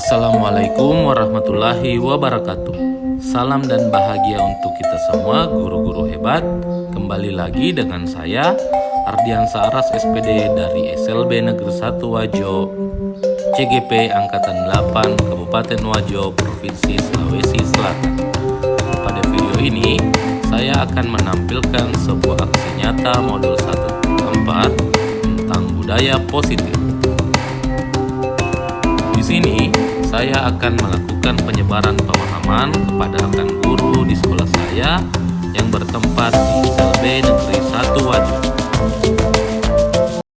Assalamualaikum warahmatullahi wabarakatuh. Salam dan bahagia untuk kita semua guru-guru hebat. Kembali lagi dengan saya Ardiansa Aras SPD dari SLB Negeri 1 Wajo, CGP Angkatan 8 Kabupaten Wajo, Provinsi Sulawesi Selatan. Pada video ini saya akan menampilkan sebuah aksi nyata modul 1/4 tentang budaya positif. Di sini saya akan melakukan penyebaran pemahaman kepada rekan guru di sekolah saya yang bertempat di SLB Negeri 1 Wajo.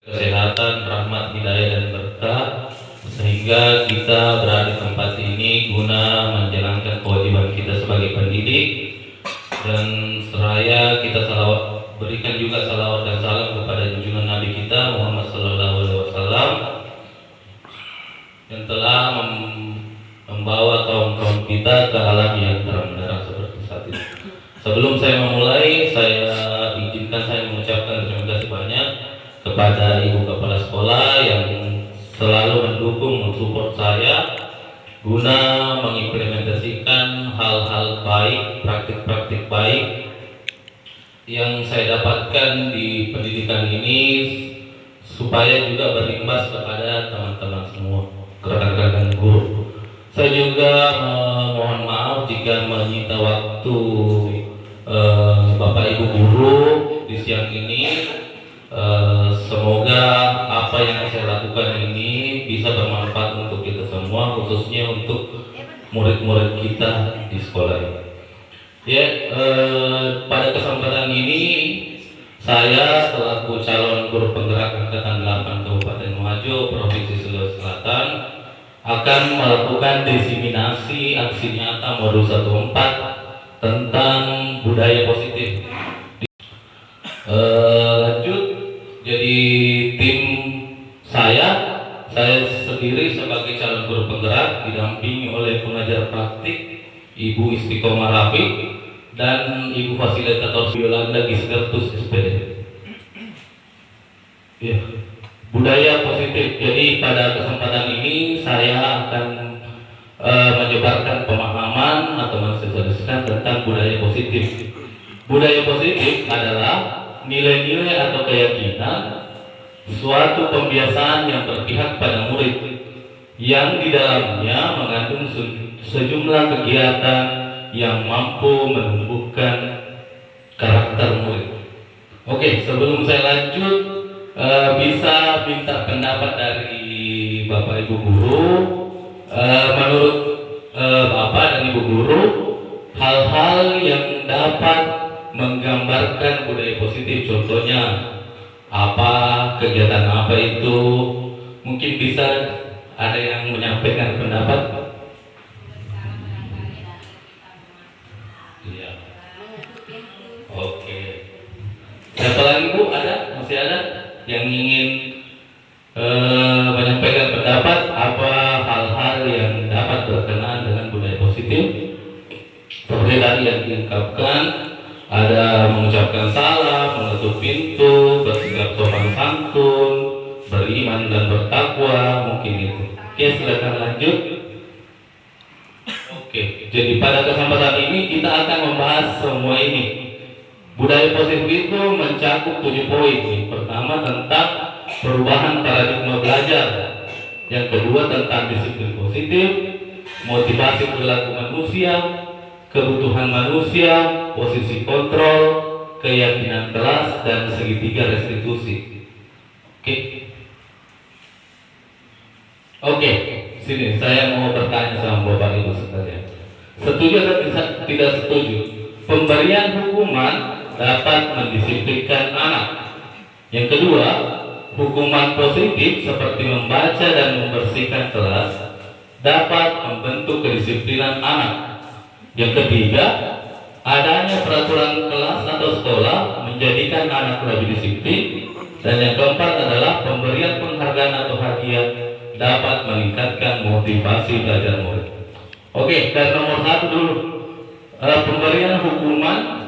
Kesehatan, rahmat, hidayah, dan berkah sehingga kita berada di tempat ini guna menjalankan kewajiban kita sebagai pendidik, dan seraya kita berikan juga salawat dan salam kepada junjungan Nabi kita Muhammad SAW yang telah membawa kaum-kaum kita ke alam yang terang-terang seperti saat ini. Sebelum saya memulai, saya izinkan saya mengucapkan terima kasih banyak kepada Ibu Kepala Sekolah yang selalu mendukung, mensupport saya guna mengimplementasikan hal-hal baik, praktik-praktik baik yang saya dapatkan di pendidikan ini, supaya juga berimbas kepada teman-teman semua, rekan-rekan guru. Saya juga mohon maaf jika menyita waktu Bapak Ibu guru di siang ini. Semoga apa yang saya lakukan ini bisa bermanfaat untuk kita semua, khususnya untuk murid-murid kita di sekolah ini. Pada kesempatan ini saya selaku calon guru penggerak Angkatan 8 Kabupaten Wajo, Provinsi Sulawesi Selatan, akan melakukan diseminasi aksi nyata modul 1/4 tentang budaya positif. Lanjut, jadi tim saya sendiri sebagai calon guru penggerak didampingi oleh pengajar praktik Ibu Istiqomah Rafiq dan Ibu Fasilitator Yolanda Gisgertus SPD. Budaya positif. Jadi pada kesempatan ini saya akan menyebarkan pemahaman atau mensosialisasikan tentang budaya positif. Budaya positif adalah nilai-nilai atau keyakinan, suatu pembiasaan yang berpihak pada murid, yang di dalamnya mengandung sejumlah kegiatan yang mampu menumbuhkan karakter murid. Oke, sebelum saya lanjut, bisa minta pendapat dari Bapak Ibu guru. Menurut Bapak dan Ibu guru, hal-hal yang dapat menggambarkan budaya positif, contohnya apa, kegiatan apa itu, mungkin bisa ada yang menyampaikan pendapat. Iya. Oke. Siapa lagi Bu? Masih ada yang ingin menyampaikan pendapat, apa hal-hal yang dapat berkenaan dengan budaya positif? Seperti tadi yang diungkapkan, ada mengucapkan salam, menutup pintu, bersikap sopan santun, beriman dan bertakwa, mungkin itu. Oke, silakan lanjut. Oke, jadi pada kesempatan ini kita akan membahas semua ini. Budaya positif itu mencakup 7 poin. Pertama, tentang perubahan paradigma belajar. Yang kedua, tentang disiplin positif, motivasi perilaku manusia, kebutuhan manusia, posisi kontrol, keyakinan kelas, dan segitiga restitusi. Oke, sini saya mau bertanya sama Bapak Ibu sekalian. Setuju atau tidak setuju? Pemberian hukuman dapat mendisiplinkan anak. Yang kedua, hukuman positif seperti membaca dan membersihkan kelas dapat membentuk kedisiplinan anak. Yang ketiga, adanya peraturan kelas atau sekolah menjadikan anak lebih disiplin. Dan yang keempat adalah pemberian penghargaan atau hadiah dapat meningkatkan motivasi belajar murid. Oke, dari nomor 1 dulu. Pemberian hukuman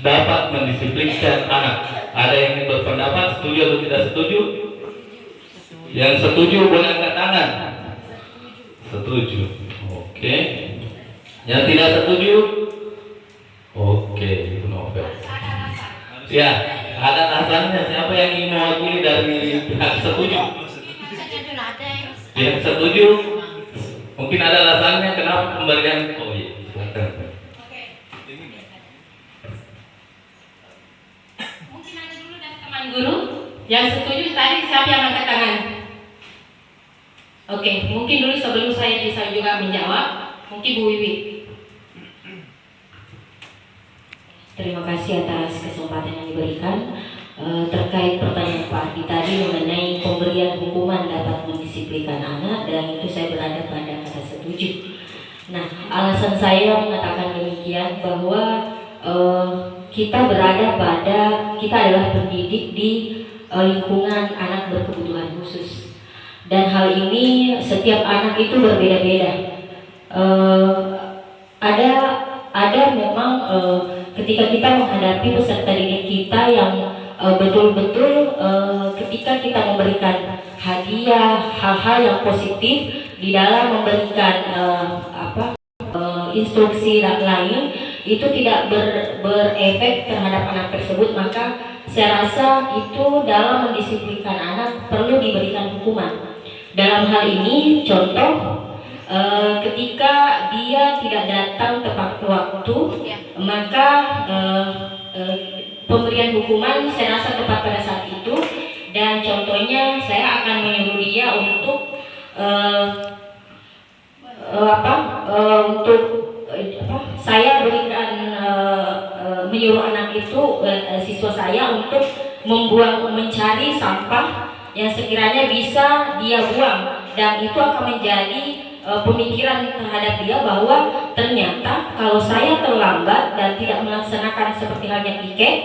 dapat mendisiplinkan anak. Ada yang ingin berpendapat setuju atau tidak setuju? Yang setuju boleh angkat tangan. Setuju. Oke. Yang tidak setuju? Oke, itu novel. Ya, ada alasannya. Siapa yang ingin mewakili dari pihak setuju? Yang setuju? Mungkin ada alasannya kenapa pemberian. Oh iya, silakan. Mungkin ada dulu dari teman guru yang setuju tadi, siapa yang angkat tangan? Oke, mungkin dulu sebelum saya bisa juga menjawab, mungkin Bu Wiwi. Terima kasih atas kesempatan yang diberikan. Terkait pertanyaan Pak Ardi tadi mengenai pemberian hukuman dapat mendisiplinkan anak, dan itu saya berada pada kata setuju. Nah, alasan saya mengatakan demikian bahwa kita adalah pendidik di lingkungan anak berkebutuhan khusus, dan hal ini setiap anak itu berbeda-beda. Ada memang ketika kita menghadapi peserta didik kita yang betul-betul ketika kita memberikan hadiah, hal-hal yang positif di dalam memberikan instruksi lain itu tidak berefek terhadap anak tersebut, maka saya rasa itu dalam mendisiplinkan anak perlu diberikan hukuman. Dalam hal ini contoh, ketika dia tidak datang tepat waktu, maka pemberian hukuman saya rasa tepat pada saat itu. Dan contohnya saya akan menyuruh dia untuk saya berikan menyuruh anak itu siswa saya untuk mencari sampah yang sekiranya bisa dia buang, dan itu akan menjadi pemikiran terhadap dia bahwa ternyata kalau saya terlambat dan tidak melaksanakan seperti halnya piket,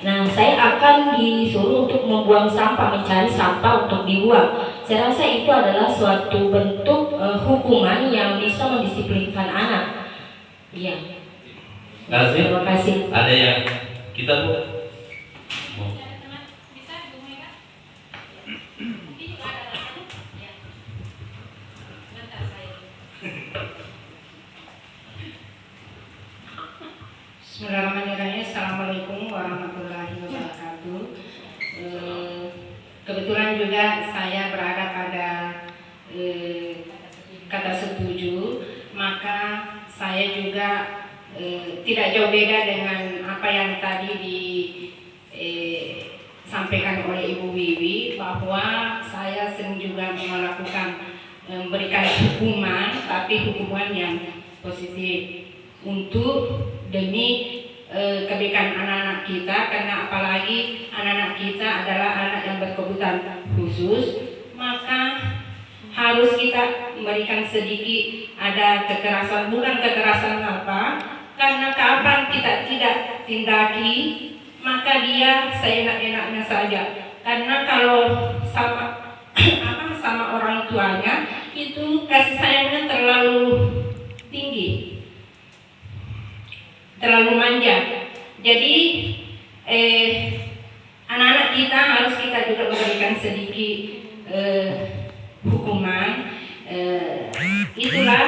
nah saya akan disuruh untuk membuang sampah, mencari sampah untuk dibuang. Saya rasa itu adalah suatu bentuk hukuman yang bisa mendisiplinkan anak. Iya. Terima kasih. Ada yang kita Bu? Bismillahirrahmanirrahim. Assalamualaikum warahmatullahi wabarakatuh. Kebetulan juga saya berada pada kata setuju, maka saya juga tidak jauh beda dengan apa yang tadi disampaikan oleh Ibu Wiwi, bahwa saya sering juga melakukan memberikan hukuman, tapi hukuman yang positif untuk demi kebaikan anak-anak kita, karena apalagi anak-anak kita adalah anak yang berkebutuhan khusus, maka harus kita memberikan sedikit ada kekerasan, bukan kekerasan apa, karena kapan kita tidak tindaki maka dia seenak-enaknya saja, karena kalau sama orang tuanya itu kasih sayangnya terlalu tinggi, terlalu manja. Jadi anak-anak kita harus kita juga memberikan sedikit hukuman. Itulah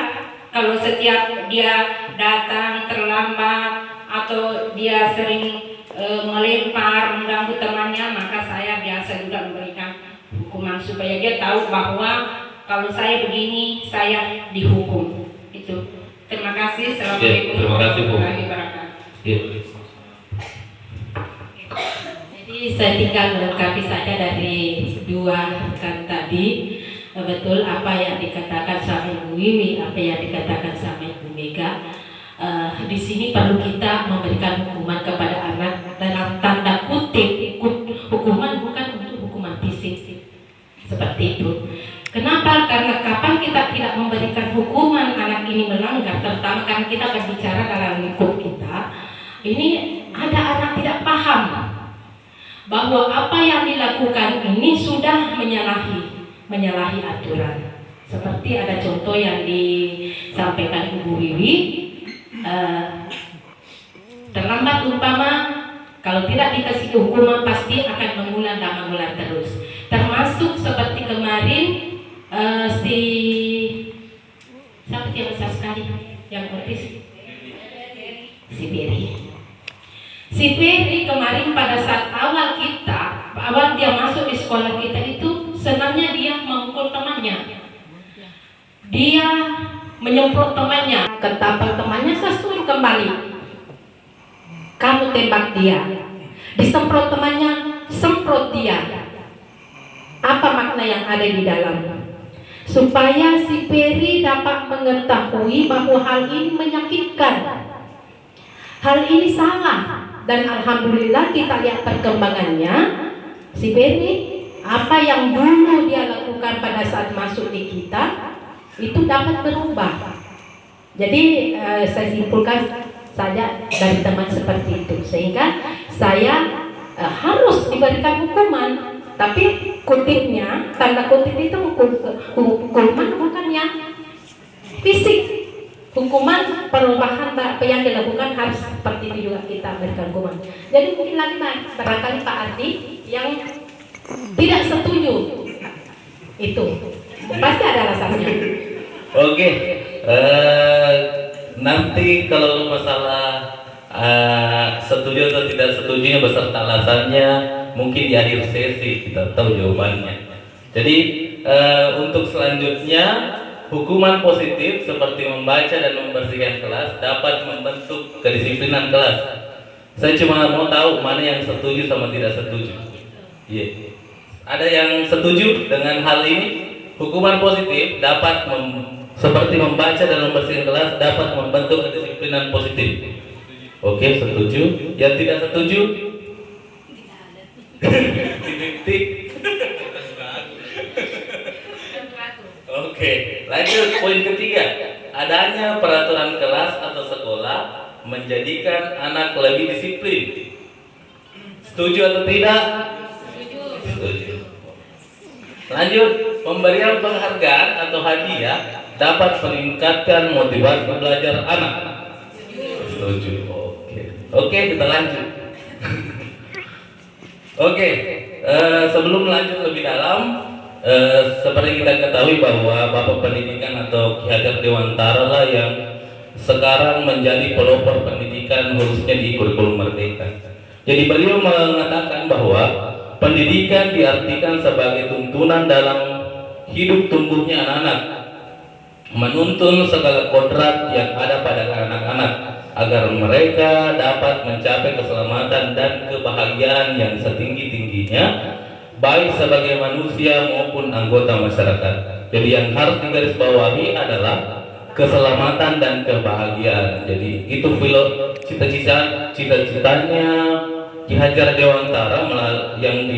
kalau setiap dia datang terlambat atau dia sering melempar mengganggu temannya, maka saya biasa juga memberikan hukuman supaya dia tahu bahwa kalau saya begini saya dihukum. Itu. Terima kasih. Assalamualaikum warahmatullahi wabarakatuh. Jadi saya tinggal melengkapi saja dari dua rekan tadi. Betul apa yang dikatakan sama Ibu Wiwi, apa yang dikatakan sama Ibu Mega. Di sini perlu kita memberikan hukuman kepada anak dalam tanda kutip. Hukuman bukan untuk hukuman fisik seperti itu. Kenapa? Karena kapan kita tidak memberikan hukuman anak ini melanggar, terutama karena kita berbicara dalam lingkup kita, ini ada anak tidak paham bahwa apa yang dilakukan ini sudah menyalahi aturan. Seperti ada contoh yang disampaikan Ibu Wiwi, terlambat umpama, kalau tidak dikasih hukuman pasti akan mengulang dan mengulang terus. Termasuk seperti kemarin si tadi yang otis? Si Berry. Si Berry kemarin pada saat awal dia masuk di sekolah kita itu senangnya dia memukul temannya. Dia menyemprot temannya, ketapel temannya, saya suruh kembali. Kamu tembak dia. Disemprot temannya, semprot dia. Apa makna yang ada di dalam? Supaya si Berry dapat mengetahui bahwa hal ini menyakitkan, hal ini salah. Dan alhamdulillah kita lihat perkembangannya. Si Berry, apa yang dulu dia lakukan pada saat masuk di kita itu dapat berubah. Jadi saya simpulkan saja dari teman seperti itu, sehingga saya harus diberikan hukuman. Tapi kutipnya, tanda kutip itu hukuman bukan yang fisik. Hukuman perubahan apa yang dilakukan harus seperti itu juga kita berikan hukuman. Jadi mungkin lagi barangkali Pak Ardi yang tidak setuju itu pasti ada alasannya. Oke, nanti kalau masalah setuju atau tidak setujunya beserta alasannya mungkin di akhir sesi kita tahu jawabannya. Jadi untuk selanjutnya, hukuman positif seperti membaca dan membersihkan kelas dapat membentuk kedisiplinan kelas. Saya cuma mau tahu mana yang setuju sama tidak setuju. Iya. Ada yang setuju dengan hal ini? Hukuman positif dapat seperti membaca dan membersihkan kelas dapat membentuk kedisiplinan positif. Oke, setuju. Yang tidak setuju? Oke, lanjut poin ketiga. Adanya peraturan kelas atau sekolah menjadikan anak lebih disiplin. Setuju atau tidak? Setuju. Lanjut, pemberian penghargaan atau hadiah dapat meningkatkan motivasi belajar anak. Setuju. Oke, kita lanjut. Oke, sebelum lanjut lebih dalam, seperti kita ketahui bahwa Bapak Pendidikan atau Ki Hajar Dewantara lah yang sekarang menjadi pelopor pendidikan khususnya di kurikulum Merdeka. Jadi beliau mengatakan bahwa pendidikan diartikan sebagai tuntunan dalam hidup tumbuhnya anak-anak, menuntun segala kodrat yang ada pada anak-anak agar mereka dapat mencapai keselamatan dan kebahagiaan yang setinggi-tingginya baik sebagai manusia maupun anggota masyarakat. Jadi yang harus digarisbawahi adalah keselamatan dan kebahagiaan. Jadi itu cita-citanya Ki Hajar Dewantara yang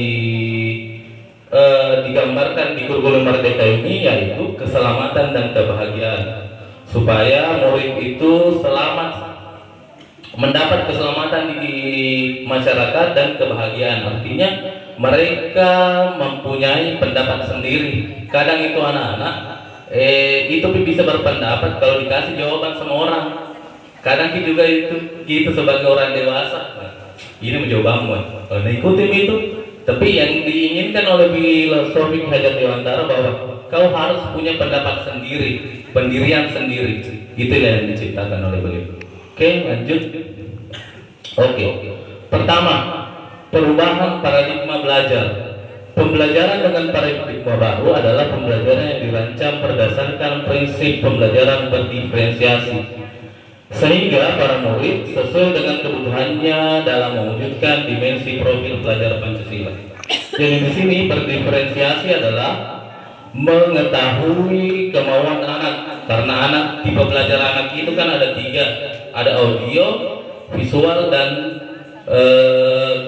digambarkan di kurikulum Merdeka ini, yaitu keselamatan dan kebahagiaan, supaya murid itu selamat, mendapat keselamatan di masyarakat dan kebahagiaan. Artinya mereka mempunyai pendapat sendiri. Kadang itu anak-anak itu bisa berpendapat kalau dikasih jawaban sama orang. Kadang juga itu gitu sebagai orang dewasa. Ini menjawabmu, nah ikutin itu. Tapi yang diinginkan oleh filosofi Hajar Dewantara bahwa kau harus punya pendapat sendiri, pendirian sendiri. Itulah yang diciptakan oleh beliau. Oke, lanjut. Oke. Pertama, perubahan paradigma belajar. Pembelajaran dengan paradigma baru adalah pembelajaran yang dirancang berdasarkan prinsip pembelajaran berdiferensiasi, sehingga para murid sesuai dengan kebutuhannya dalam mewujudkan dimensi profil pelajar Pancasila. Jadi di sini berdiferensiasi adalah mengetahui kemauan anak, karena anak, tipe belajar anak itu kan ada 3, ada audio, visual, dan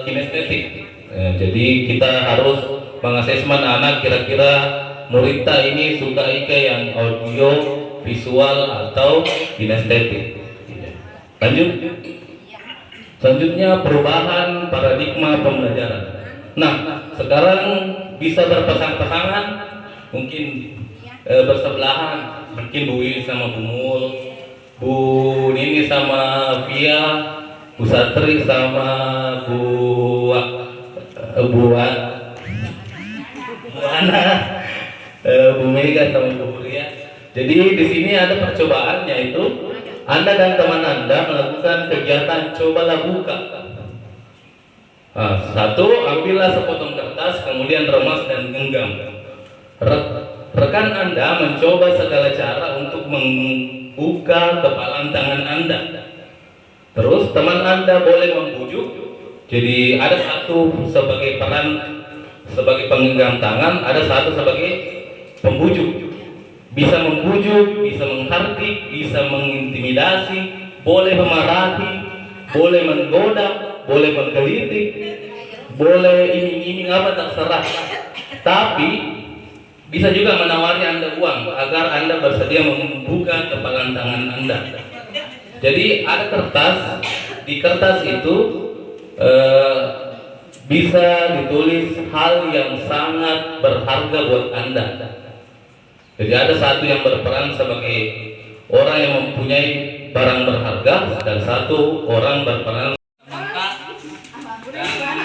kinestetik. Jadi kita harus mengasesmen anak, kira-kira murid ini suka yang audio, visual, atau kinestetik. Lanjut. Selanjutnya perubahan paradigma pembelajaran. Nah, sekarang bisa berpasang-pasangan, mungkin bersebelahan, mungkin Bu Wiwi sama Bu Mul, Bu Nini sama Via, Bu Satri sama Bu Ana, Bu Mega sama Bu Ria. Jadi di sini ada percobaannya itu Anda dan teman Anda melakukan kegiatan cobalah buka. Nah, satu, ambillah sepotong kertas, kemudian remas dan genggam. Rekan Anda mencoba segala cara untuk membuka kepalan tangan Anda. Terus teman Anda boleh membujuk. Jadi ada satu sebagai peran sebagai penggenggam tangan, ada satu sebagai pembujuk. Bisa membujuk, bisa menghardik, bisa mengintimidasi, boleh memarahi, boleh menggoda, boleh menggelitik, boleh iming-iming apa terserah. Tapi bisa juga menawari Anda uang agar Anda bersedia membuka kepalan tangan Anda. Jadi ada kertas, di kertas itu bisa ditulis hal yang sangat berharga buat Anda. Jadi ada satu yang berperan sebagai orang yang mempunyai barang berharga dan satu orang berperan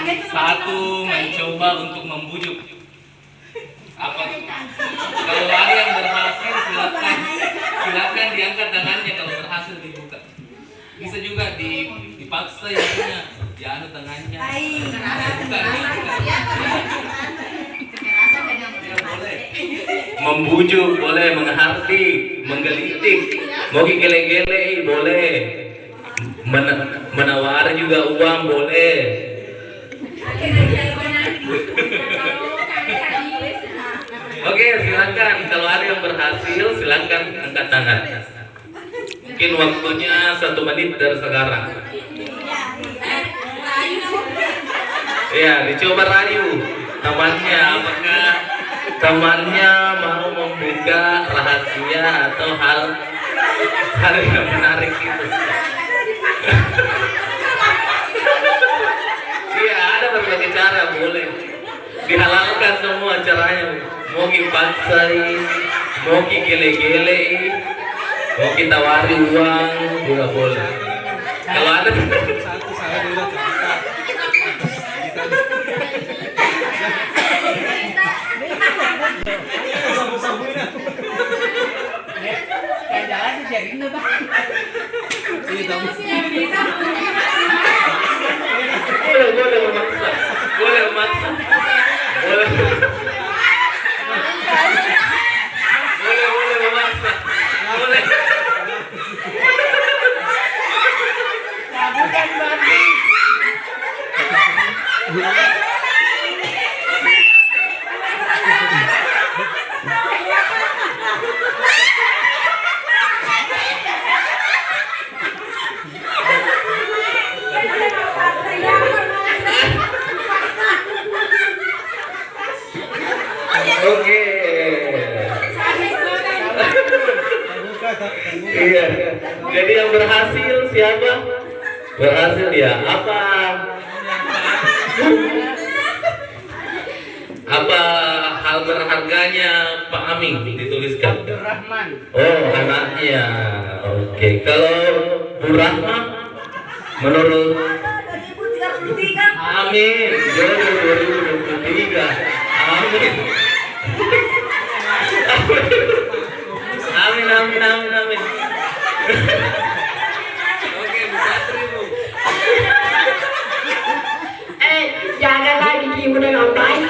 dan satu mencoba untuk membujuk. Apa? Kalau ada yang berhasil silakan diangkat tangannya kalau berhasil dibuka. Bisa juga dipaksa ya punya dianu tangannya. Membujuk boleh, menghardik, menggelitik, mau gele-gele boleh, menawar juga uang boleh. Oke, silakan. Kalau ada yang berhasil, silakan angkat tangan. Mungkin waktunya 1 menit dari sekarang. Ya, dicoba rayu temannya, apakah temannya mau membuka rahasia atau hal yang menarik itu. Iya, ada berbagai cara, boleh dihalalkan semua caranya. Mau dipaksai, mau gele-gele, mau kita wari uang juga boleh. Kalau ada boleh memaksa, boleh memaksa, boleh memaksa, boleh. Oke. Iya. Jadi yang berhasil siapa? Berhasil ya. Apa hal berharganya Pak Aming dituliskan? Abdurrahman. Oh, anaknya. Oke. Kalau Bu Rahma menurut Amin. Jodoh 2023. Amin. Amin, amin, amin, amin. Oke, bisa terima. Jangan lagi Ki, udah ngapain?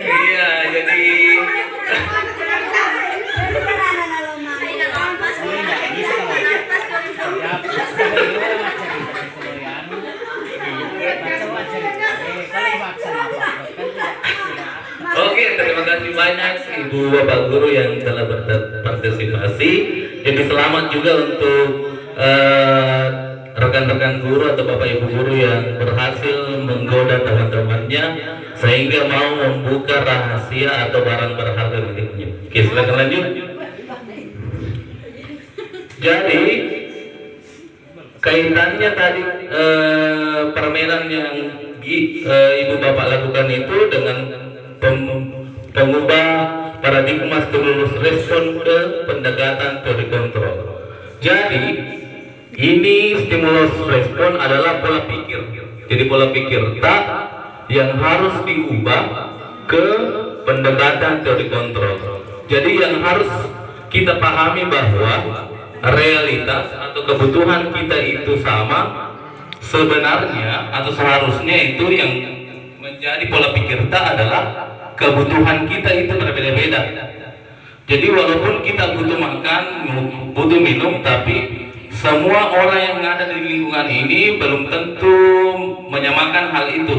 Iya, jadi oke, terima kasih banyak Ibu Bapak Guru yang telah berpartisipasi. Jadi selamat juga untuk rekan-rekan guru atau Bapak Ibu guru yang berhasil menggoda teman-temannya sehingga mau membuka rahasia atau barang berharga miliknya. Oke, silakan lanjut. Jadi kaitannya tadi permainan yang Ibu Bapak lakukan itu dengan pengubah paradigma stimulus respon ke pendekatan teori kontrol. Jadi Ini stimulus respon adalah pola pikir. Jadi pola pikir tak yang harus diubah ke pendekatan teori kontrol. Jadi yang harus kita pahami bahwa realitas atau kebutuhan kita itu sama, sebenarnya atau seharusnya itu yang menjadi pola pikir tak adalah kebutuhan kita itu berbeda-beda. Jadi walaupun kita butuh makan, butuh minum, tapi semua orang yang ada di lingkungan ini belum tentu menyamakan hal itu.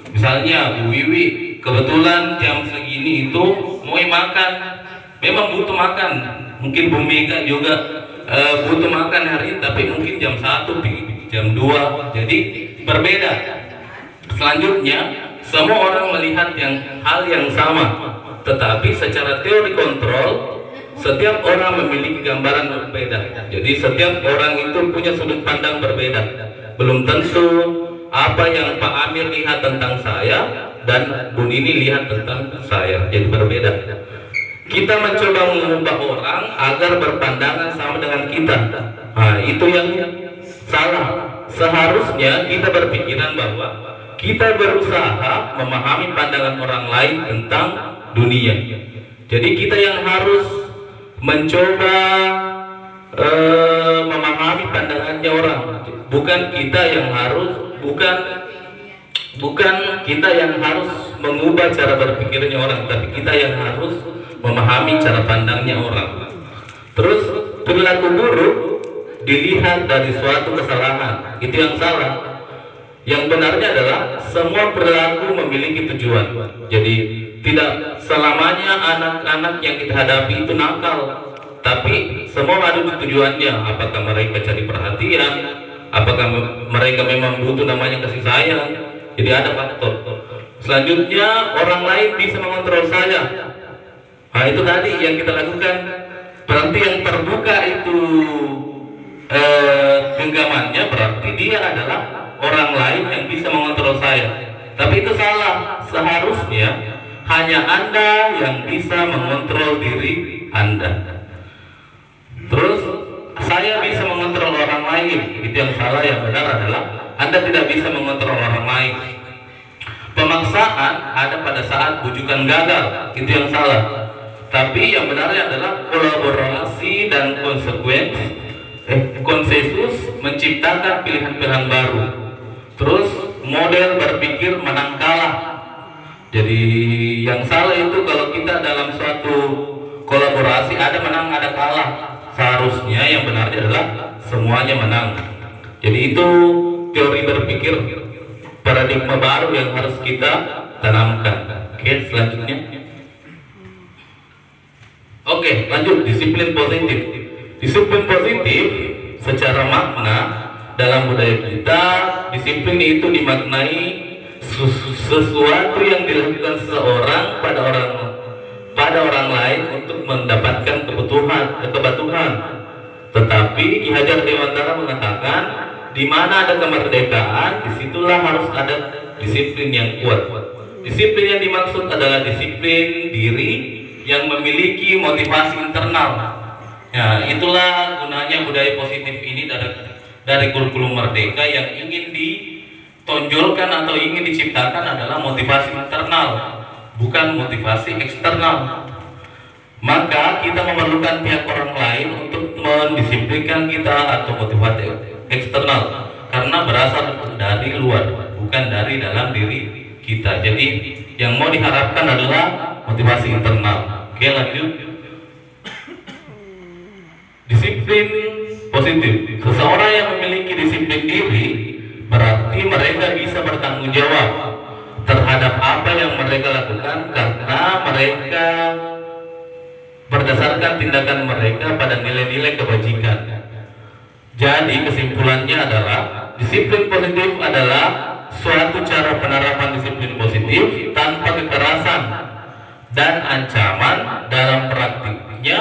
Misalnya Bu Wiwi kebetulan jam segini itu mau makan, memang butuh makan. Mungkin Bu Mega juga butuh makan hari ini, tapi mungkin jam 1, jam 2, jadi berbeda. Selanjutnya, semua orang melihat hal yang sama, tetapi secara teori kontrol setiap orang memiliki gambaran berbeda. Jadi setiap orang itu punya sudut pandang berbeda. Belum tentu apa yang Pak Amir lihat tentang saya dan Bu Nini lihat tentang saya, jadi berbeda. Kita mencoba mengubah orang agar berpandangan sama dengan kita. Nah, itu yang salah. Seharusnya kita berpikiran bahwa kita berusaha memahami pandangan orang lain tentang dunia. Jadi kita yang harus mencoba memahami pandangannya orang, bukan kita yang harus mengubah cara berpikirnya orang, tapi kita yang harus memahami cara pandangnya orang. Terus perilaku buruk dilihat dari suatu kesalahan, itu yang salah. Yang benarnya adalah semua perilaku memiliki tujuan. Jadi tidak selamanya anak-anak yang kita hadapi itu nakal, tapi semua ada tujuannya. Apakah mereka cari perhatian, apakah mereka memang butuh namanya kasih sayang. Jadi ada faktor. Selanjutnya, orang lain bisa mengontrol saya. Nah, itu tadi yang kita lakukan. Berarti yang terbuka itu genggamannya, berarti dia adalah orang lain yang bisa mengontrol saya. Tapi itu salah. Seharusnya hanya Anda yang bisa mengontrol diri Anda. Terus saya bisa mengontrol orang lain, itu yang salah. Yang benar adalah Anda tidak bisa mengontrol orang lain. Pemaksaan ada pada saat bujukan gagal, itu yang salah. Tapi yang benarnya adalah kolaborasi dan konsensus menciptakan pilihan-pilihan baru. Terus model berpikir menang kalah. Jadi yang salah itu kalau kita dalam suatu kolaborasi ada menang ada kalah. Seharusnya yang benarnya adalah semuanya menang. Jadi itu teori berpikir paradigma baru yang harus kita tanamkan. Oke, selanjutnya. Oke, lanjut disiplin positif. Disiplin positif secara makna dalam budaya kita, disiplin itu dimaknai sesuatu yang dilakukan seseorang pada orang lain untuk mendapatkan kepatuhan. Tetapi Ki Hajar Dewantara mengatakan, di mana ada kemerdekaan, disitulah harus ada disiplin yang kuat. Disiplin yang dimaksud adalah disiplin diri yang memiliki motivasi internal. Ya, itulah gunanya budaya positif ini dari kurikulum Merdeka. Yang ingin ditonjolkan atau ingin diciptakan adalah motivasi internal, bukan motivasi eksternal. Maka kita memerlukan pihak orang lain untuk mendisiplinkan kita atau motivasi eksternal, karena berasal dari luar, bukan dari dalam diri kita. Jadi yang mau diharapkan adalah motivasi internal. Oke, lanjut. Disiplin positif. Seseorang yang memiliki disiplin diri berarti mereka bisa bertanggung jawab terhadap apa yang mereka lakukan, karena mereka berdasarkan tindakan mereka pada nilai-nilai kebajikan. Jadi kesimpulannya adalah disiplin positif adalah suatu cara penerapan disiplin positif tanpa kekerasan dan ancaman dalam praktiknya,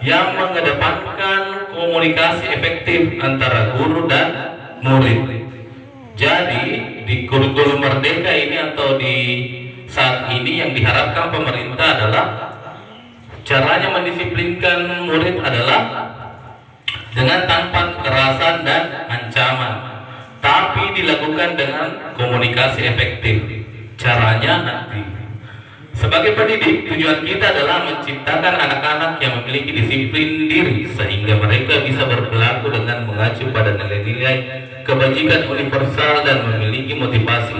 yang mengedepankan komunikasi efektif antara guru dan murid. Jadi di kurikulum Merdeka ini atau di saat ini yang diharapkan pemerintah adalah caranya mendisiplinkan murid adalah dengan tanpa kekerasan dan ancaman, tapi dilakukan dengan komunikasi efektif. Caranya nanti. Sebagai pendidik, tujuan kita adalah menciptakan anak-anak yang memiliki disiplin diri sehingga mereka bisa berperilaku dengan mengacu pada nilai-nilai kebajikan universal dan memiliki motivasi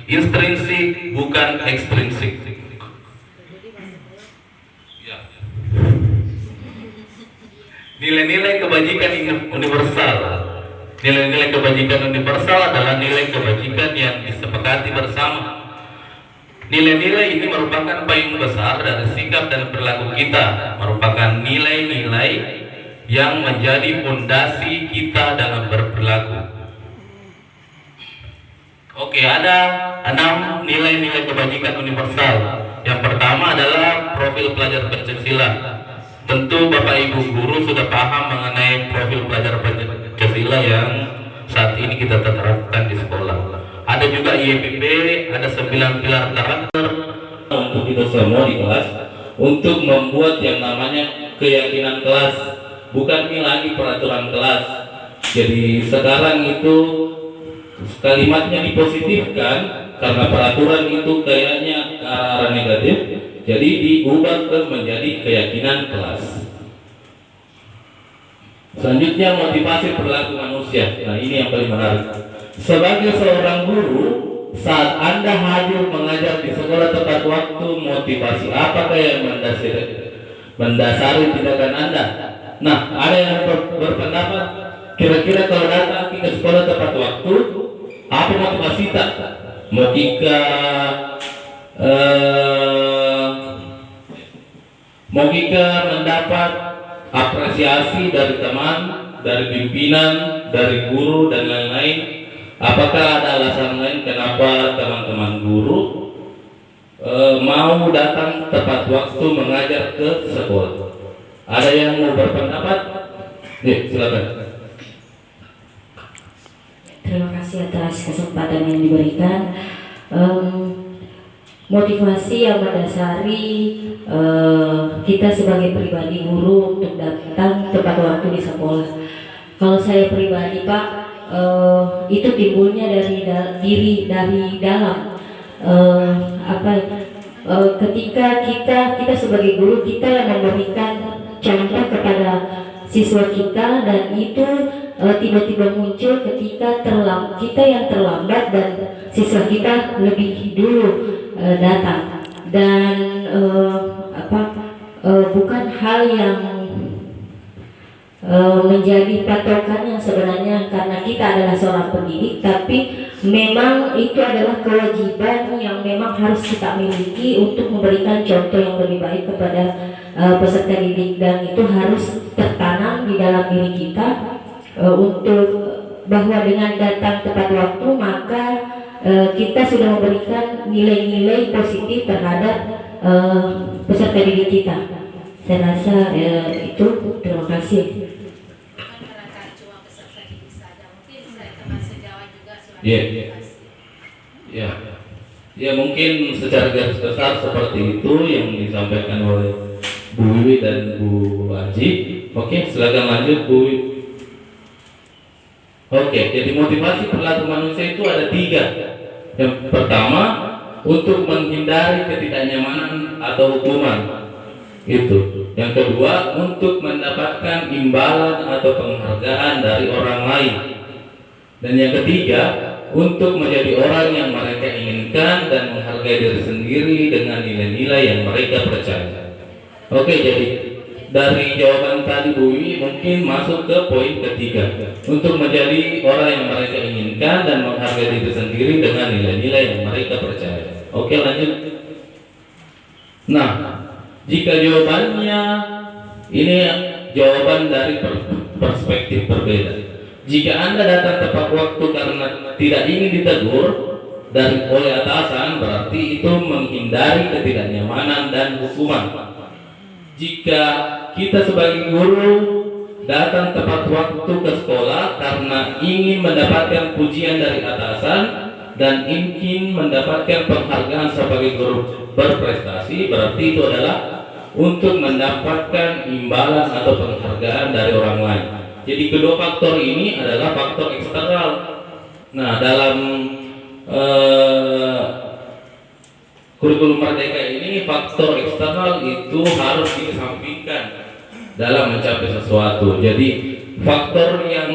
intrinsik bukan ekstrinsik. Ya. Nilai-nilai kebajikan universal. Nilai-nilai kebajikan universal adalah nilai kebajikan yang disepakati bersama. Nilai-nilai ini merupakan payung besar dari sikap dan perilaku kita, merupakan nilai-nilai yang menjadi fondasi kita dalam berperilaku. Oke, ada 6 nilai-nilai kebajikan universal. Yang pertama adalah profil pelajar Pancasila. Tentu Bapak Ibu guru sudah paham mengenai profil pelajar Pancasila yang saat ini kita terapkan di sekolah. Ada juga IEPP, ada 9 pilar karakter untuk kita semua di kelas untuk membuat yang namanya keyakinan kelas, bukan ini lagi peraturan kelas. Jadi sekarang itu kalimatnya dipositifkan karena peraturan itu kayaknya ke arah negatif, jadi diubah ke menjadi keyakinan kelas. Selanjutnya motivasi perilaku manusia. Nah ini yang paling menarik. Sebagai seorang guru, saat Anda hadir mengajar di sekolah tepat waktu, motivasi apakah yang mendasari tindakan Anda? Nah, ada yang berpendapat kira-kira kalau datang ke sekolah tepat waktu, apa motivasi kita? Mau kita mendapat apresiasi dari teman, dari pimpinan, dari guru dan lain-lain. Apakah ada alasan lain kenapa teman-teman guru mau datang tepat waktu mengajar ke sekolah? Ada yang mau berpendapat? Ya, silakan. Terima kasih atas kesempatan yang diberikan. Motivasi yang mendasari kita sebagai pribadi guru untuk datang tepat waktu di sekolah. Kalau saya pribadi Pak, itu timbulnya dari dalam. Ketika kita sebagai guru, kita yang memberikan contoh kepada siswa kita, dan itu tiba-tiba muncul ketika kita yang terlambat dan siswa kita lebih dulu datang, dan bukan hal yang menjadi patokan yang sebenarnya karena kita adalah seorang pendidik, tapi memang itu adalah kewajiban yang memang harus kita miliki untuk memberikan contoh yang lebih baik kepada peserta didik, dan itu harus tertanam di dalam diri kita untuk bahwa dengan datang tepat waktu maka kita sudah memberikan nilai-nilai positif terhadap peserta didik kita. Saya rasa itu. Terima kasih. Ya, mungkin secara garis besar seperti itu yang disampaikan oleh Bu Wiwi dan Bu Aji. Oke, silakan lanjut Bu Wiwi. Oke, jadi motivasi perilaku manusia itu ada 3. Yang pertama, untuk menghindari ketidaknyamanan atau hukuman. Itu. Yang kedua, untuk mendapatkan imbalan atau penghargaan dari orang lain. Dan yang ketiga, untuk menjadi orang yang mereka inginkan dan menghargai diri sendiri dengan nilai-nilai yang mereka percaya. Oke, jadi dari jawaban tadi Bu Wiwi mungkin masuk ke poin ketiga, untuk menjadi orang yang mereka inginkan dan menghargai diri sendiri dengan nilai-nilai yang mereka percaya. Oke, lanjut. Nah, jika jawabannya ini jawaban dari perspektif berbeda. Jika Anda datang tepat waktu karena tidak ingin ditegur oleh atasan, berarti itu menghindari ketidaknyamanan dan hukuman. Jika kita sebagai guru datang tepat waktu ke sekolah karena ingin mendapatkan pujian dari atasan dan ingin mendapatkan penghargaan sebagai guru berprestasi, berarti itu adalah untuk mendapatkan imbalan atau penghargaan dari orang lain. Jadi kedua faktor ini adalah faktor eksternal. Nah, dalam kurikulum Merdeka ini faktor eksternal itu harus dikesampingkan dalam mencapai sesuatu. Jadi faktor yang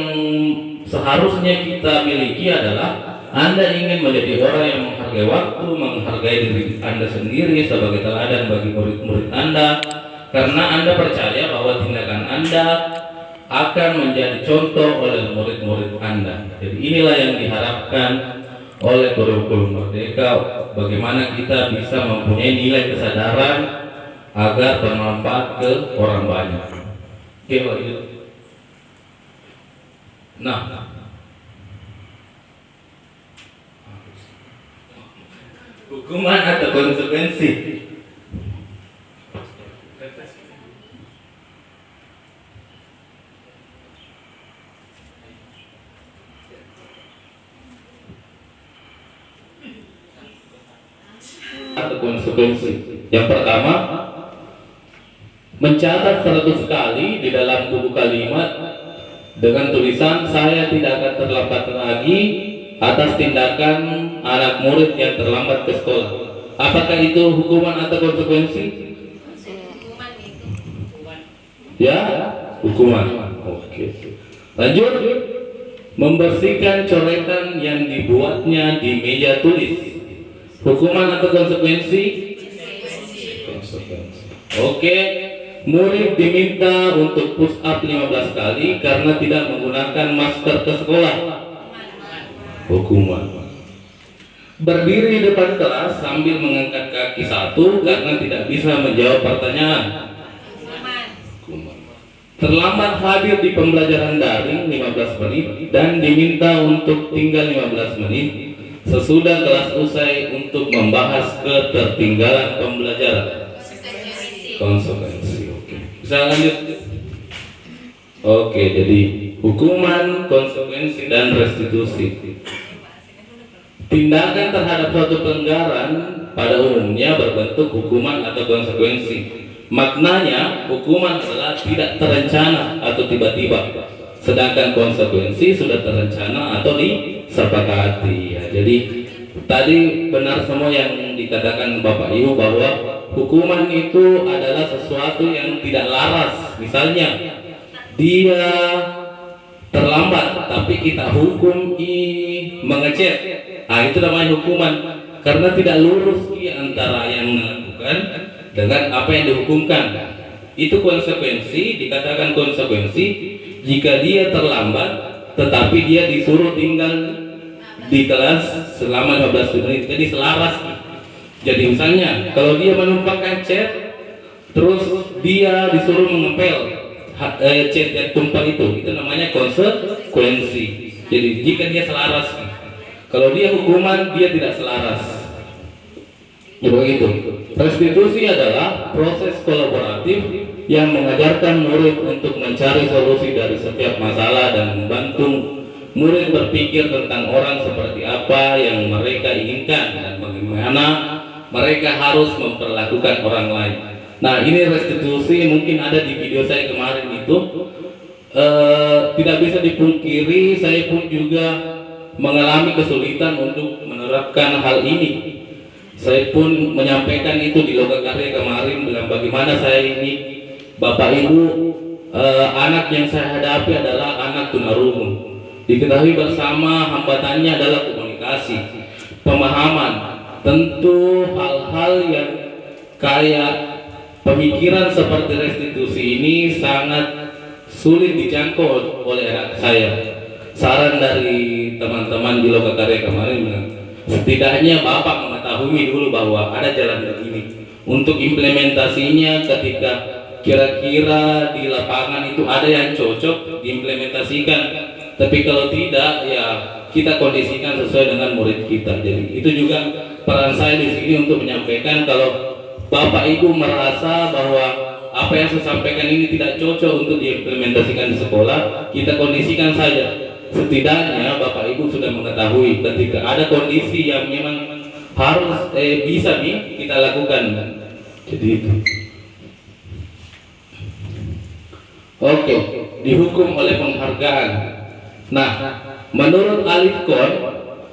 seharusnya kita miliki adalah Anda ingin menjadi orang yang menghargai waktu, menghargai diri Anda sendiri sebagai teladan bagi murid-murid Anda, karena Anda percaya bahwa tindakan Anda akan menjadi contoh oleh murid-murid Anda. Jadi inilah yang diharapkan oleh kurikulum Merdeka, bagaimana kita bisa mempunyai nilai kesadaran agar bermanfaat ke orang banyak. Oke, lanjut. Nah, hukuman atau konsekuensi. Atau konsekuensi. Yang pertama, mencatat 100 kali di dalam buku kalimat dengan tulisan "Saya tidak akan terlambat lagi" atas tindakan anak murid yang terlambat ke sekolah. Apakah itu hukuman atau konsekuensi? Ya, hukuman. Oke. Lanjut. Membersihkan coretan yang dibuatnya di meja tulis. Hukuman atau konsekuensi? Konsekuensi. Oke. Murid diminta untuk push up 15 kali karena tidak menggunakan masker ke sekolah. Hukuman. Berdiri di depan kelas sambil mengangkat kaki satu karena tidak bisa menjawab pertanyaan. Hukuman. Terlambat hadir di pembelajaran daring 15 menit dan diminta untuk tinggal 15 menit sesudah kelas usai untuk membahas ketertinggalan pembelajaran. Konsekuensi. Oke. Bisa lanjut? Oke, jadi hukuman, konsekuensi, dan restitusi. Tindakan terhadap suatu pelanggaran pada umumnya berbentuk hukuman atau konsekuensi. Maknanya, hukuman adalah tidak terencana atau tiba-tiba, sedangkan konsekuensi sudah terencana atau disepakati. Ya, jadi tadi benar semua yang dikatakan Bapak Ibu bahwa hukuman itu adalah sesuatu yang tidak laras. Misalnya dia terlambat tapi kita hukum mengecek, itu namanya hukuman karena tidak lurus antara yang melakukan dengan apa yang dihukumkan. Itu konsekuensi, dikatakan konsekuensi jika dia terlambat tetapi dia disuruh tinggal di kelas selama 15 menit, jadi selaras. Jadi misalnya kalau dia menumpahkan cat terus dia disuruh mengepel cat yang tumpah itu namanya konsekuensi. Jadi jika dia selaras, kalau dia hukuman dia tidak selaras. Ya begitu. Restitusi adalah proses kolaboratif yang mengajarkan murid untuk mencari solusi dari setiap masalah dan membantu murid berpikir tentang orang seperti apa yang mereka inginkan dan bagaimana mereka harus memperlakukan orang lain. Nah, ini restitusi mungkin ada di video saya kemarin itu. Tidak bisa dipungkiri, saya pun juga mengalami kesulitan untuk menerapkan hal ini. Saya pun menyampaikan itu di Logakarya kemarin, bilang bagaimana saya ini, Bapak Ibu, anak yang saya hadapi adalah anak tunarungu. Diketahui bersama hambatannya adalah komunikasi, pemahaman. Tentu hal-hal yang kayak pemikiran seperti restitusi ini sangat sulit dijangkau oleh anak saya. Saran dari teman-teman di Logakarya kemarin, setidaknya Bapak mengetahui dulu bahwa ada jalan ini. Untuk implementasinya ketika kira-kira di lapangan itu ada yang cocok diimplementasikan. Tapi kalau tidak, ya kita kondisikan sesuai dengan murid kita. Jadi itu juga peran saya di sini untuk menyampaikan kalau Bapak Ibu merasa bahwa apa yang saya sampaikan ini tidak cocok untuk diimplementasikan di sekolah, kita kondisikan saja. Setidaknya Bapak Ibu sudah mengetahui ketika ada kondisi yang memang harus bisa kita lakukan. Jadi itu. Oke, dihukum oleh penghargaan. Nah, menurut Alif Kon,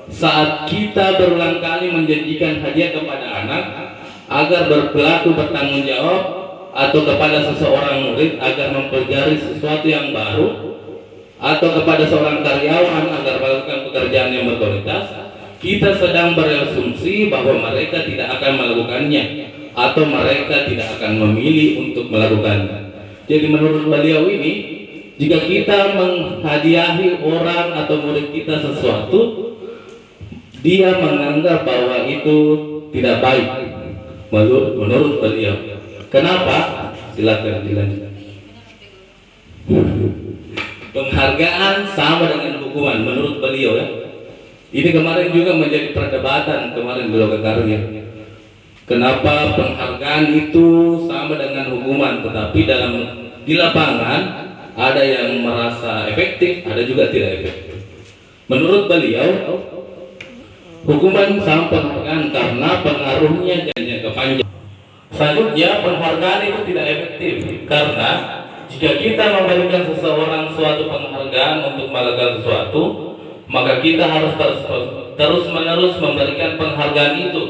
saat kita berulang kali menjanjikan hadiah kepada anak agar berperilaku bertanggung jawab, atau kepada seseorang murid agar mempelajari sesuatu yang baru, atau kepada seorang karyawan agar melakukan pekerjaan yang berkualitas, kita sedang berasumsi bahwa mereka tidak akan melakukannya atau mereka tidak akan memilih untuk melakukannya. Jadi menurut beliau ini, jika kita menghadiahi orang atau murid kita sesuatu, dia menganggap bahwa itu tidak baik menurut beliau. Kenapa? Silakan dilanjutkan. Penghargaan sama dengan hukuman menurut beliau ya. Ini kemarin juga menjadi perdebatan kemarin beliau karya. Kenapa penghargaan itu sama dengan hukuman, tetapi di lapangan ada yang merasa efektif, ada juga tidak efektif. Menurut beliau, hukuman sama penghargaan karena pengaruhnya jangka panjang. Selanjutnya, penghargaan itu tidak efektif karena jika kita memberikan seseorang suatu penghargaan untuk melakukan sesuatu, maka kita harus terus-menerus memberikan penghargaan itu.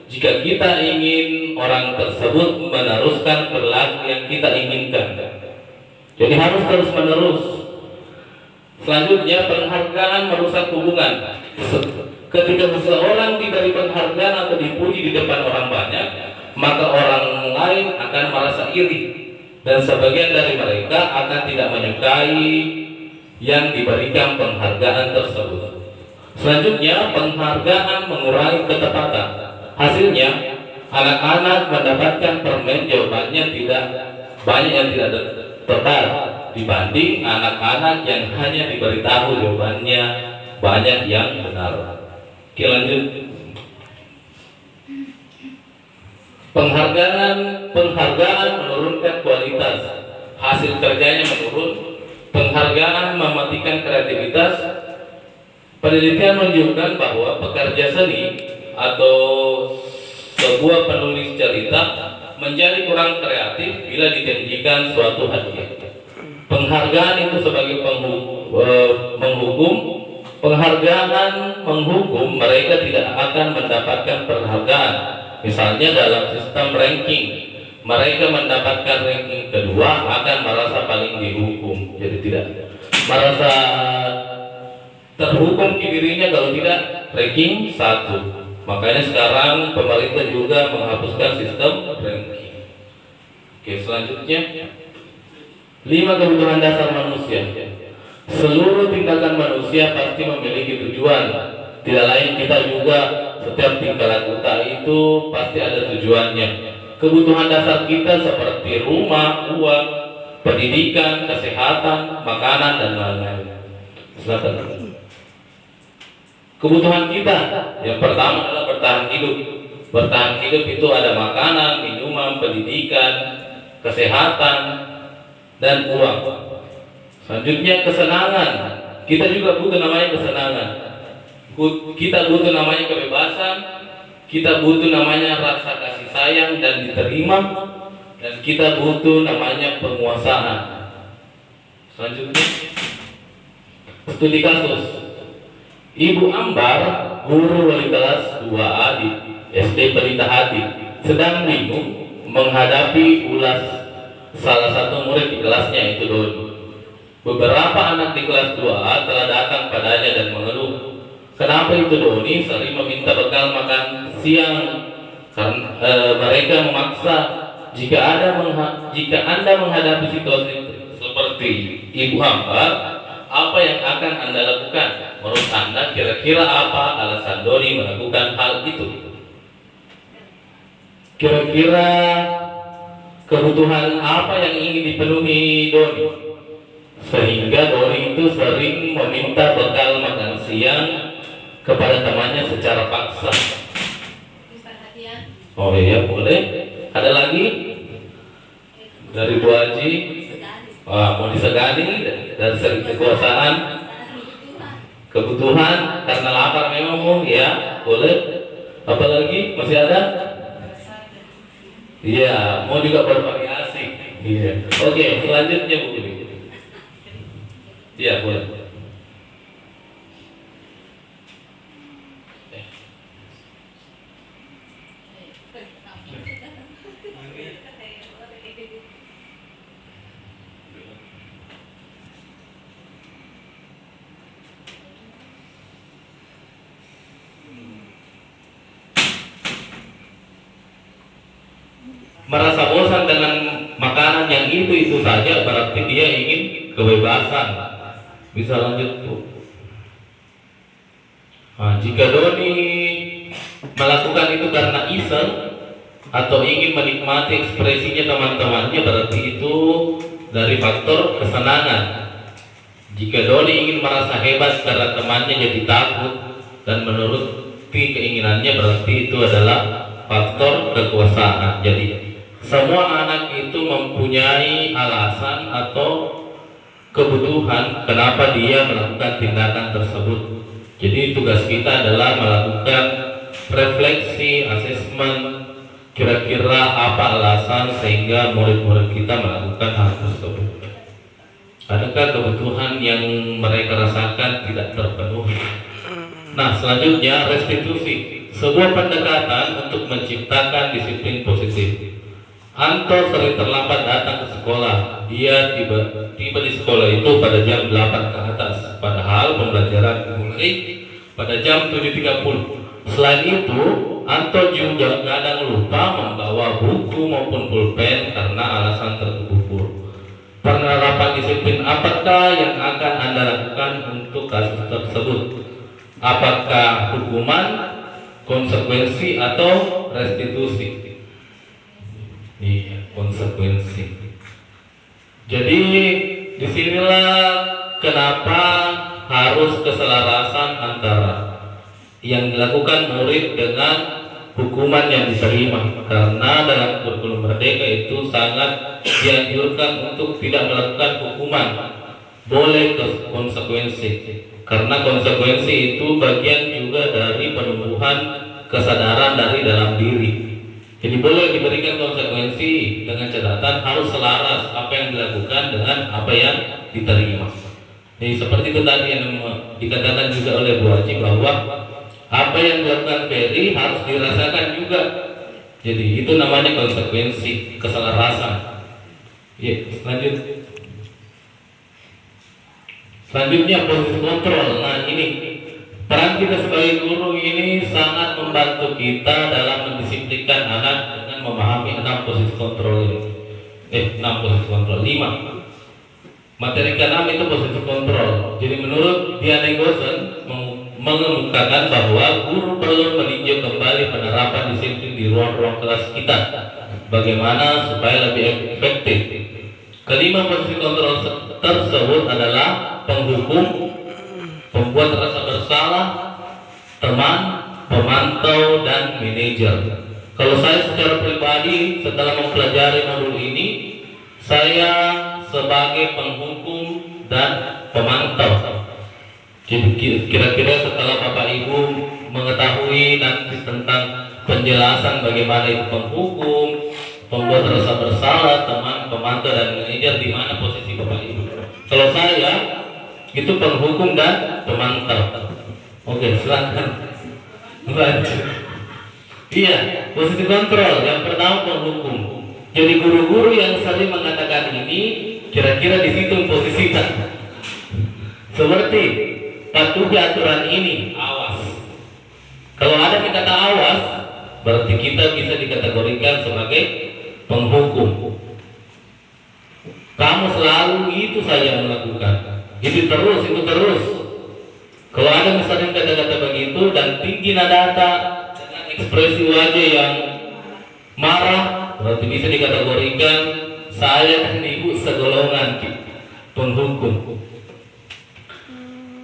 Jika kita ingin orang tersebut meneruskan perilaku yang kita inginkan, jadi harus terus-menerus. Selanjutnya, penghargaan merusak hubungan. Ketika seseorang diberi penghargaan atau dipuji di depan orang banyak, maka orang lain akan merasa iri, dan sebagian dari mereka akan tidak menyukai yang diberikan penghargaan tersebut. Selanjutnya, penghargaan mengurangi ketepatan. Hasilnya, anak-anak mendapatkan permen jawabannya tidak banyak yang tidak tepat dibanding anak-anak yang hanya diberitahu jawabannya banyak yang benar. Oke, lanjut. Penghargaan menurunkan kualitas, hasil kerjanya menurun. Penghargaan mematikan kreativitas. Penelitian menunjukkan bahwa pekerja seni atau sebuah penulis cerita menjadi kurang kreatif bila dijanjikan suatu hadiah. Penghargaan itu sebagai menghukum. Penghargaan menghukum mereka tidak akan mendapatkan penghargaan. Misalnya dalam sistem ranking, mereka mendapatkan ranking kedua akan merasa paling dihukum, jadi tidak merasa terhukum ke dirinya kalau tidak ranking 1. Makanya sekarang pemerintah juga menghapuskan sistem ranking. Oke, selanjutnya 5 kebutuhan dasar manusia. Seluruh tindakan manusia pasti memiliki tujuan. Tidak lain kita juga, setiap tingkah laku kita itu pasti ada tujuannya. Kebutuhan dasar kita seperti rumah, uang, pendidikan, kesehatan, makanan, dan lain-lain. Silakan. Kebutuhan kita yang pertama adalah bertahan hidup. Bertahan hidup itu ada makanan, minuman, pendidikan, kesehatan, dan uang. Selanjutnya kesenangan. Kita juga butuh namanya kesenangan. Kita butuh namanya kebebasan. Kita butuh namanya rasa kasih sayang dan diterima. Dan kita butuh namanya penguasaan. Selanjutnya studi kasus. Ibu Ambar, guru wali kelas 2A di SD Pelita Hati, sedang bingung menghadapi ulas salah satu murid di kelasnya, itu Doni. Beberapa anak di kelas 2A telah datang padanya dan mengeluh. Kenapa itu Doni sering meminta bekal makan siang? Karena mereka memaksa. Jika Anda menghadapi situasi seperti Ibu Ambar, apa yang akan Anda lakukan? Menurut Anda kira-kira apa alasan Doni melakukan hal itu? Kira-kira kebutuhan apa yang ingin dipenuhi Doni sehingga Doni itu sering meminta bekal makan siang kepada temannya secara paksa? Oh iya, boleh. Ada lagi dari Bu Haji? Mau disegani dari segi kekuasaan, kebutuhan karena lapar memang Bu, ya boleh. Apa lagi? Masih ada? Iya, mau juga bervariasi. Iya. Oke, selanjutnya Bu. Iya, boleh. Merasa bosan dengan makanan yang itu saja, berarti dia ingin kebebasan. Bisa lanjut tuh. Nah, jika Doni melakukan itu karena iseng atau ingin menikmati ekspresinya teman-temannya, berarti itu dari faktor kesenangan. Jika Doni ingin merasa hebat karena temannya jadi takut dan menuruti keinginannya, berarti itu adalah faktor kekuasaan. Jadi semua anak itu mempunyai alasan atau kebutuhan kenapa dia melakukan tindakan tersebut. Jadi tugas kita adalah melakukan refleksi, asesmen, kira-kira apa alasan sehingga murid-murid kita melakukan hal tersebut. Adakah kebutuhan yang mereka rasakan tidak terpenuhi? Nah, selanjutnya restitusi, sebuah pendekatan untuk menciptakan disiplin positif. Anto sering terlambat datang ke sekolah. Dia tiba di sekolah itu pada jam 8 ke atas, padahal pembelajaran dimulai pada jam 7.30. Selain itu, Anto juga kadang lupa membawa buku maupun pulpen karena alasan terkubur. Penerapan disiplin apakah yang akan Anda lakukan untuk kasus tersebut? Apakah hukuman, konsekuensi, atau restitusi? Iya, konsekuensi. Jadi disinilah kenapa harus keselarasan antara yang dilakukan murid dengan hukuman yang diterima, karena dalam kurikulum Merdeka itu sangat dianjurkan untuk tidak melakukan hukuman, boleh konsekuensi, karena konsekuensi itu bagian juga dari penumbuhan kesadaran dari dalam diri. Jadi boleh diberikan konsekuensi dengan catatan harus selaras apa yang dilakukan dengan apa yang diterima. Jadi seperti itu tadi yang dikatakan juga oleh Bu Haji bahwa apa yang dilakukan Ferry harus dirasakan juga. Jadi itu namanya konsekuensi, keselarasan. Ya, selanjutnya posisi kontrol. Nah, ini peran kita sebagai guru ini sangat membantu kita dalam mendisiplinkan anak dengan memahami 6 posisi kontrol ini. 6 posisi kontrol, 5. Materi ke-6 itu posisi kontrol. Jadi menurut Diane Gosen mengemukakan bahwa guru perlu meninjau kembali penerapan disiplin di ruang-ruang kelas kita, bagaimana supaya lebih efektif. Kelima posisi kontrol tersebut adalah penghukum, pembuat rasa bersalah, teman, pemantau, dan manajer. Kalau saya secara pribadi setelah mempelajari modul ini, saya sebagai penghukum dan pemantau. Jadi kira-kira setelah Bapak Ibu mengetahui nanti tentang penjelasan bagaimana itu penghukum, pembuat rasa bersalah, teman, pemantau, dan manajer, di mana posisi Bapak Ibu? Kalau saya itu penghukum dan pemantau. Oke, silakan lanjut. Iya, posisi kontrol. Yang pertama penghukum. Jadi guru-guru yang sering mengatakan ini, kira-kira di situ posisinya. Seperti patuhi aturan ini, awas. Kalau ada kata awas, berarti kita bisa dikategorikan sebagai penghukum. Kamu selalu itu saja melakukan. Itu terus. Kalau ada misalnya kata-kata begitu dan tinggi nada dengan ekspresi wajah yang marah, berarti bisa dikategorikan saya dan ibu segolongan penghukum.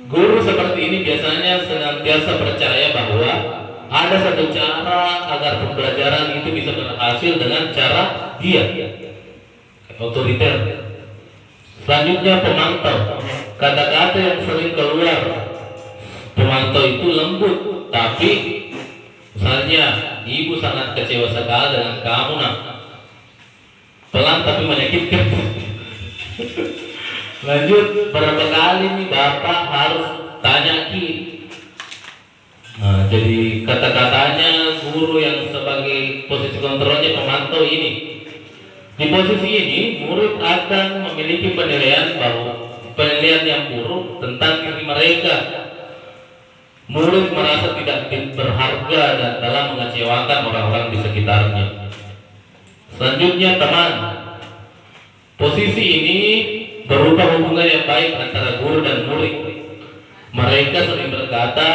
Guru seperti ini biasanya senantiasa percaya bahwa ada satu cara agar pembelajaran itu bisa berhasil dengan cara dia, otoriter. Selanjutnya pemantau. Kata-kata yang sering keluar pemantau itu lembut, tapi misalnya ibu sangat kecewa sekali dengan kamu, nak. Pelan tapi menyakitkan. Lanjut, berapa kali nih Bapak harus tanya Ki? Nah, jadi kata-katanya guru yang sebagai posisi kontrolnya pemantau ini. Di posisi ini, murid akan memiliki penilaian yang buruk tentang diri mereka. Murid merasa tidak berharga dan telah mengecewakan orang-orang di sekitarnya. Selanjutnya teman, posisi ini berupa hubungan yang baik antara guru dan murid. Mereka sering berkata,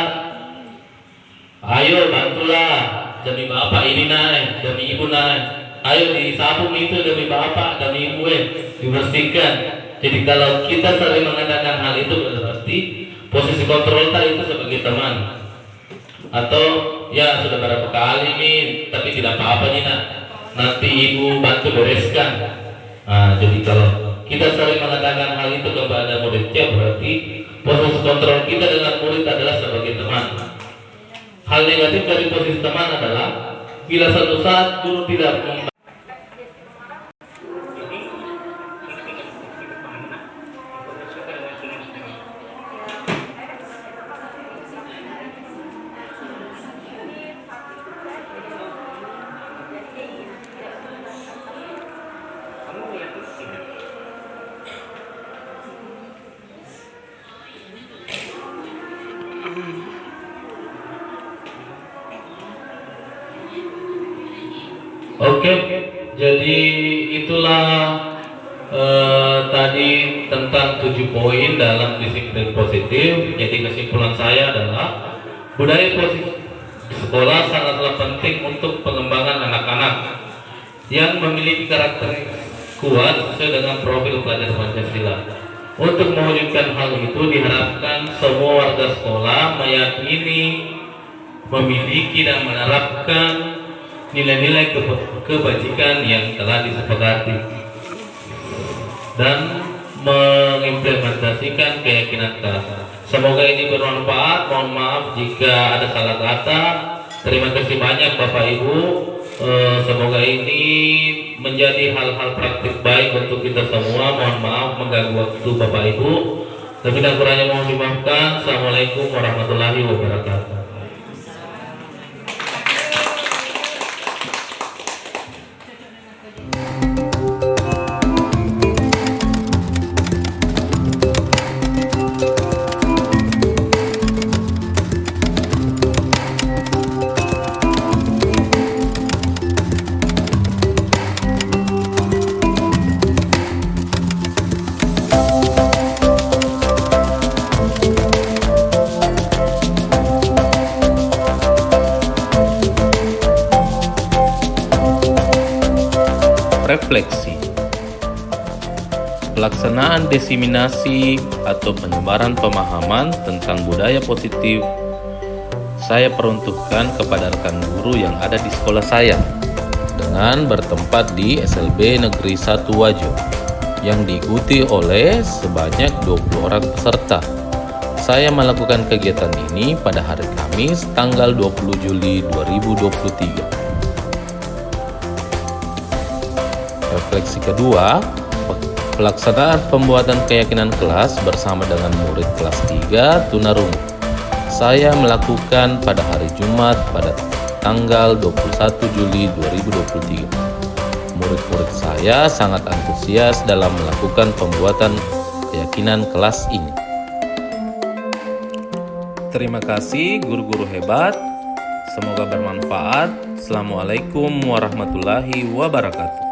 ayo bantulah demi bapak ini naik, demi ibu naik. Ayo disapu itu demi bapak, demi ibu dibersihkan. Jadi kalau kita sering mengatakan hal itu berarti posisi kontrol itu sebagai teman. Atau ya sudah berapa kali nih, tapi tidak apa-apa nih nak. Nanti ibu bantu bereskan. Nah, jadi kalau kita sering mengatakan hal itu kepada muridnya, berarti posisi kontrol kita dengan murid adalah sebagai teman. Hal negatif dari posisi teman adalah bila suatu saat guru tidak Oke, jadi itulah tadi tentang 7 poin dalam disiplin positif. Jadi kesimpulan saya adalah budaya positif di sekolah sangatlah penting untuk pengembangan anak-anak yang memiliki karakter kuat sesuai dengan profil pelajar Pancasila. Untuk mewujudkan hal itu diharapkan semua warga sekolah meyakini, memiliki dan menerapkan nilai-nilai kebajikan yang telah disepakati dan mengimplementasikan keyakinan kelas. Semoga ini bermanfaat. Mohon maaf jika ada salah kata. Terima kasih banyak Bapak Ibu. Semoga ini menjadi hal-hal praktik baik untuk kita semua. Mohon maaf mengganggu waktu Bapak Ibu. Lebih dan kurangnya mohon dimaafkan. Assalamualaikum warahmatullahi wabarakatuh. Refleksi. Pelaksanaan diseminasi atau penyebaran pemahaman tentang budaya positif saya peruntukkan kepada rekan guru yang ada di sekolah saya dengan bertempat di SLB Negeri 1 Wajo yang diikuti oleh sebanyak 20 orang peserta. Saya melakukan kegiatan ini pada hari Kamis tanggal 20 Juli 2023. Refleksi kedua, pelaksanaan pembuatan keyakinan kelas bersama dengan murid kelas 3 tunarungu. Saya melakukan pada hari Jumat pada tanggal 21 Juli 2023. Murid-murid saya sangat antusias dalam melakukan pembuatan keyakinan kelas ini. Terima kasih guru-guru hebat. Semoga bermanfaat. Assalamualaikum warahmatullahi wabarakatuh.